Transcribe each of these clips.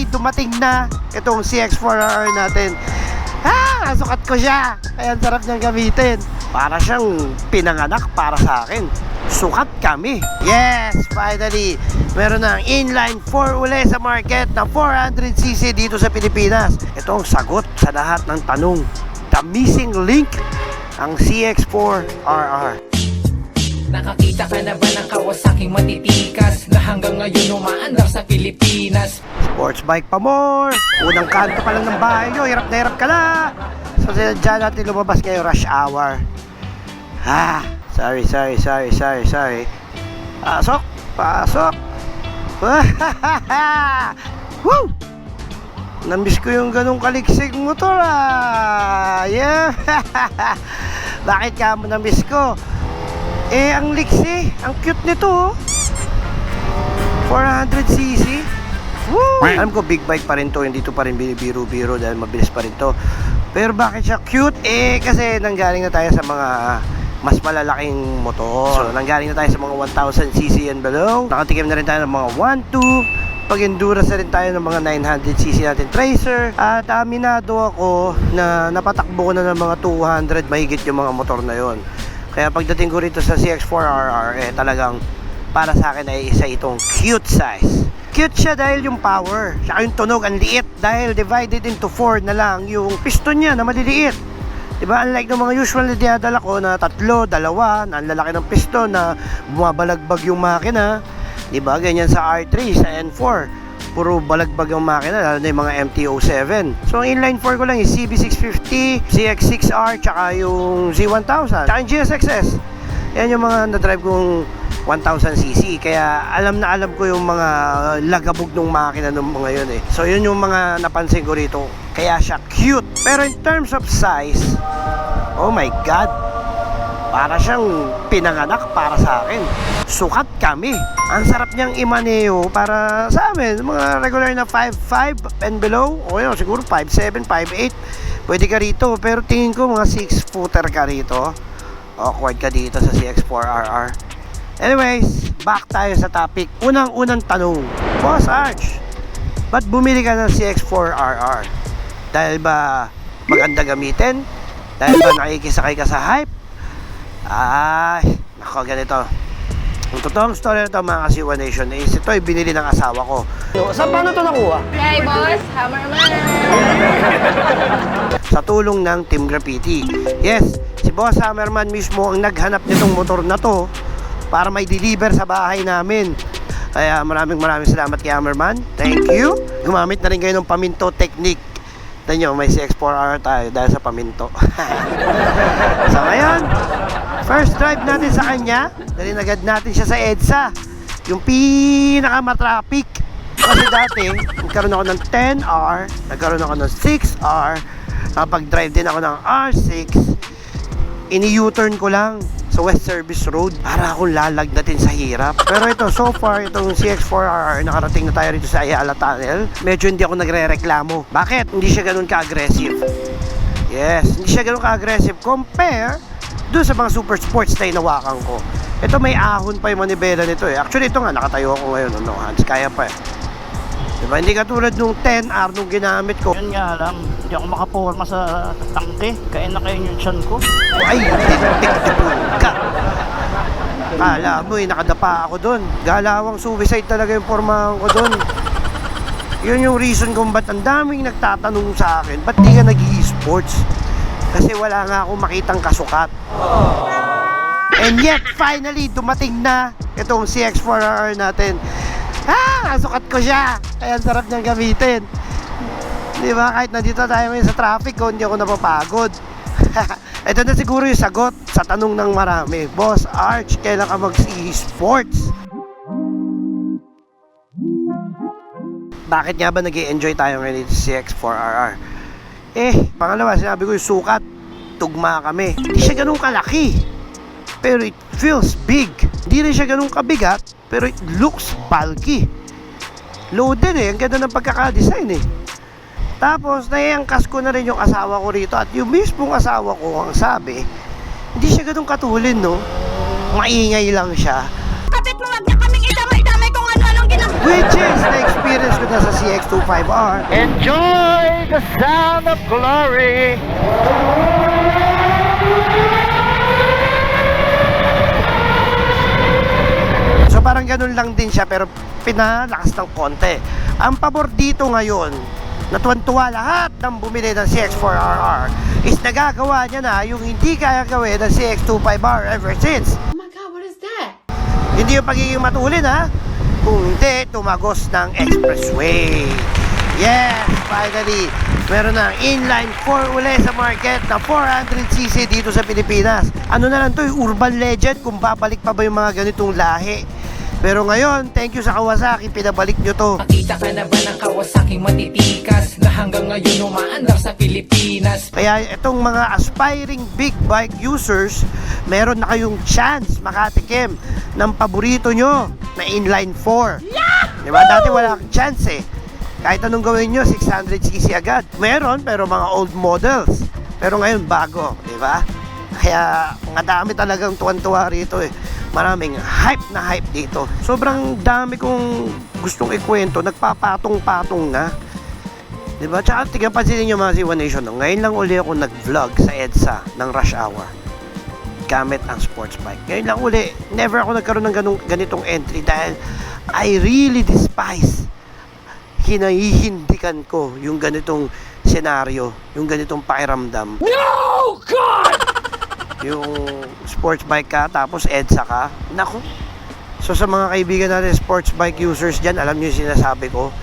finally, dumating na itong CX-4RR natin. Nasukat ko siya. Kaya ang sarap niyang gamitin. Para siyang pinanganak para sa akin. Sukat kami. Yes, finally. Meron ng inline 4 uli sa market na 400cc dito sa Pilipinas. Ito ang sagot sa lahat ng tanong. The missing link, ang CX-4RR. Nakakita ka na ba ng Kawasaki matitikas na hanggang ngayon umaandar sa Pilipinas? Sports bike pa more. Unang kanto pa lang ng bahay nyo, hirap na hirap ka na. So dyan natin lumabas ngayon rush hour. Sorry. Pasok. Woo! Namiss ko yung ganong kaliksik motor Yeah. Bakit ka mo namiss ko? Ang liksi, ang cute nito 400cc. Woo! Alam ko big bike pa rin to, hindi to pa rin binibiro-biro dahil mabilis pa rin to. Pero bakit siya cute? Kasi nanggaling na tayo sa mga mas malalaking motor. So nanggaling na tayo sa mga 1000cc and below. Nakatikim na rin tayo ng mga 1.2. Pag-endurance na rin tayo ng mga 900cc natin Tracer. At aminado ako na napatakbo ko na ng mga 200 mahigit yung mga motor na yon. Kaya pagdating ko rito sa CX-4RR, talagang para sa akin ay isa itong cute size. Cute siya dahil yung power, saka yung tunog ang liit dahil divided into 4 na lang yung piston niya na maliliit. Diba? Unlike ng mga usual na dinadala ko na 3, 2, na ang lalaki ng piston na bumabalagbag yung makina. Diba? Ganyan sa R3, sa N4. Puro balagbag ang makina, lalo na yung mga MT-07. So ang inline 4 ko lang yung CB650, CX6R, tsaka yung Z1000, tsaka yung GSXS. Yan yung mga na-drive kong 1000cc. Kaya alam na alam ko yung mga lagabog ng makina ng mga yun So yun yung mga napansin ko rito. Kaya siya cute. Pero in terms of size, oh my God, para siyang pinanganak para sa akin. Sukat kami. Ang sarap niyang imaneho para sa amin. Mga regular na 5'5 and below. O yun, siguro 5'7, 5'8. Pwede ka rito. Pero tingin ko mga 6-footer ka rito. Awkward ka dito sa CX-4RR. Anyways, back tayo sa topic. Unang-unang tanong. Boss Arch, ba't bumili ka ng CX-4RR? Dahil ba maganda gamitin? Dahil ba nakikisakay ka sa hype? Nako, ganito. Ang totoong story na ito mga Kasiwa Nation is ito ay binili ng asawa ko. Saan paano ito nakuha? Hey boss, Hammerman! Sa tulong ng Team Graffiti. Yes, si Boss Hammerman mismo ang naghanap nitong motor na to para may deliver sa bahay namin. Kaya maraming salamat kay Hammerman. Thank you. Gumamit na rin kayo ng paminto technique. Tignan nyo, may CX-4RR tayo dahil sa paminto. So ngayon, first drive natin sa kanya. Dali agad natin siya sa EDSA, yung pinakamatraffic. Kasi dati nagkaroon ako ng 10R, nagkaroon ako ng 6R, nakapag-drive din ako ng R6. Ini-U-turn ko lang sa West Service Road para akong lalagnatin sa hirap. Pero ito, so far, itong CX-4RR, nakarating na tayo rito sa Ayala Tunnel. Medyo hindi ako nagre-reklamo. Bakit? Hindi siya ganun ka-aggressive. Yes, hindi siya ganun ka-aggressive compare doon sa mga super sports na inawakan ko. Ito may ahon pa yung manibela nito Actually ito nga, nakatayo ako ngayon Hans, kaya pa Diba? Hindi katulad nung 10R nung ginamit ko. Yun nga lang, hindi ako makaporma sa tangke. Kaya na kayo yung tiyan ko. Ay, tintik-tipon ka. Kala mo nakadapa ako doon. Galawang suicide talaga yung pormahan ko doon. Yun yung reason kung ba't ang daming nagtatanong sa akin, ba't di ka nag-e-sports? Kasi wala nga akong makitang kasukat. And yet, finally, dumating na itong CX-4RR natin. Nasukat ko siya. Kaya ang sarap niyang gamitin. Di ba? Kahit nandito tayo ngayon sa traffic ko, hindi ako napapagod. Ito na siguro yung sagot sa tanong ng marami. Boss Arch, kailan ka mag-e-sports? Bakit nga ba nag-i-enjoy tayo ngayon dito sa CX-4RR? Pangalawa, sinabi ko yung sukat. Tugma kami. Hindi siya ganun kalaki, pero it feels big. Hindi rin siya ganun kabigat, pero it looks bulky. Loaded ang ganda ng pagkakadesign Tapos, naiangkas ko na rin yung asawa ko rito. At yung mismong asawa ko ang sabi, hindi siya ganun katulin, no? Maingay lang siya. Kapit mo, wag niya kaming idamay-damay kung ano-anong ginagawa. which is the experience ko na sa CX-25R. Enjoy the sound of glory. So parang ganun lang din siya pero pinalakas ng konti. Ang pabor dito ngayon, natuwan-tuwa lahat ng bumili ng CX-4RR is nagagawa niya na yung hindi kaya gawin ng CX-25R ever since. Oh my God, what is that? Hindi yung pagiging matulin ha, kundi tumagos ng expressway. Yes, finally, meron ng inline 4 uli sa market na 400cc dito sa Pilipinas. Ano na lang to, yung urban legend kung babalik pa ba yung mga ganitong lahi. Pero ngayon, thank you sa Kawasaki, pinabalik nyo to. Nakita ka na ba ng Kawasaki matitikas na hanggang ngayon umaandar sa Pilipinas? Kaya itong mga aspiring big bike users, meron na kayong chance makatikim ng paborito nyo na inline 4. Diba? Dati wala kang chance eh. Kahit anong gawin nyo, 600cc agad. Meron, pero mga old models. Pero ngayon, bago. Diba? Kaya, nga dami talagang tuwan-tuwa rito eh. Maraming hype na hype dito. Sobrang dami kong gustong ikwento. Nagpapatong-patong na. Diba? Tsaka tignan pansinin nyo mga C1 Nation. Ngayon lang uli ako nag-vlog sa EDSA ng rush hour gamit ang sports bike. Ngayon lang uli. Never ako nagkaroon ng ganitong entry dahil I really despise, hinahihindikan ko yung ganitong senaryo, yung ganitong pakiramdam. No! God! Yung sports bike ka, tapos EDSA ka. Nako. So sa mga kaibigan natin, sports bike users dyan, alam nyo yung sinasabi ko.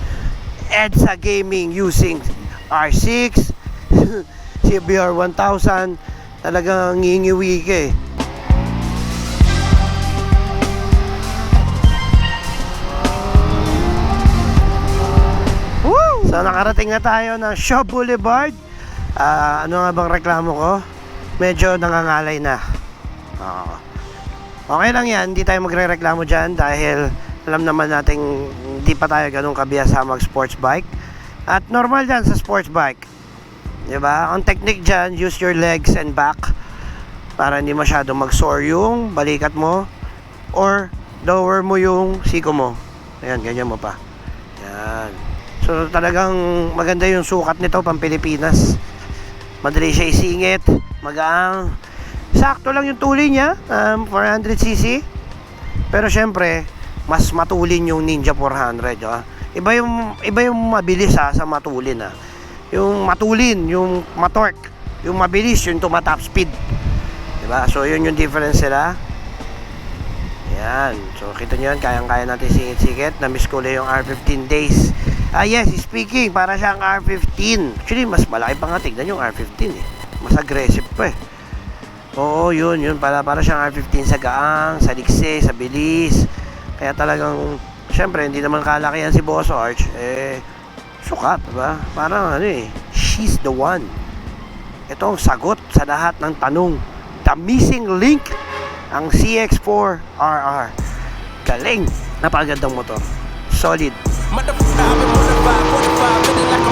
EDSA Gaming using R6, CBR 1000, talagang ngingiwi ka eh. Woo! So nakarating na tayo ng Shaw Boulevard. Ano nga bang reklamo ko? Medyo nangangalay na. Okay lang yan, hindi tayo magre-reklamo dyan dahil alam naman nating hindi pa tayo ganun kabiyasa mag sports bike. At normal yan sa sports bike. Diba? Ang technique dyan, use your legs and back para hindi masyadong mag-sore yung balikat mo or lower mo yung siko mo. Ayan, ganyan mo pa. Yan. So talagang maganda yung sukat nito pang Pilipinas. Madali siya isingit, magaang. Sakto lang yung tulin niya, 400cc. Pero syempre, mas matulin yung Ninja 400. Iba yung mabilis sa matulin. Yung matulin, yung matorque, yung mabilis, yung tumatap speed. Diba? So yun yung difference sila. Yan. So kita nyo yan, kayang-kaya natin singit-singit. Na-miss ko lang yung R15 days. Yes, speaking, para siyang R15. Actually, mas malaki pa nga, tignan yung R15 eh. Mas aggressive pa eh. Oo, yun para siyang R15 sa gaang, sa liksi, sa bilis. Kaya talagang, syempre, hindi naman kalakihan si Boss Arch. Sukat, diba? Parang she's the one. Ito ang sagot sa lahat ng tanong. The missing link, ang CX-4RR. Galing. Napakagandang motor. Solid. Motherfucker, I've been 45, 45, feeling like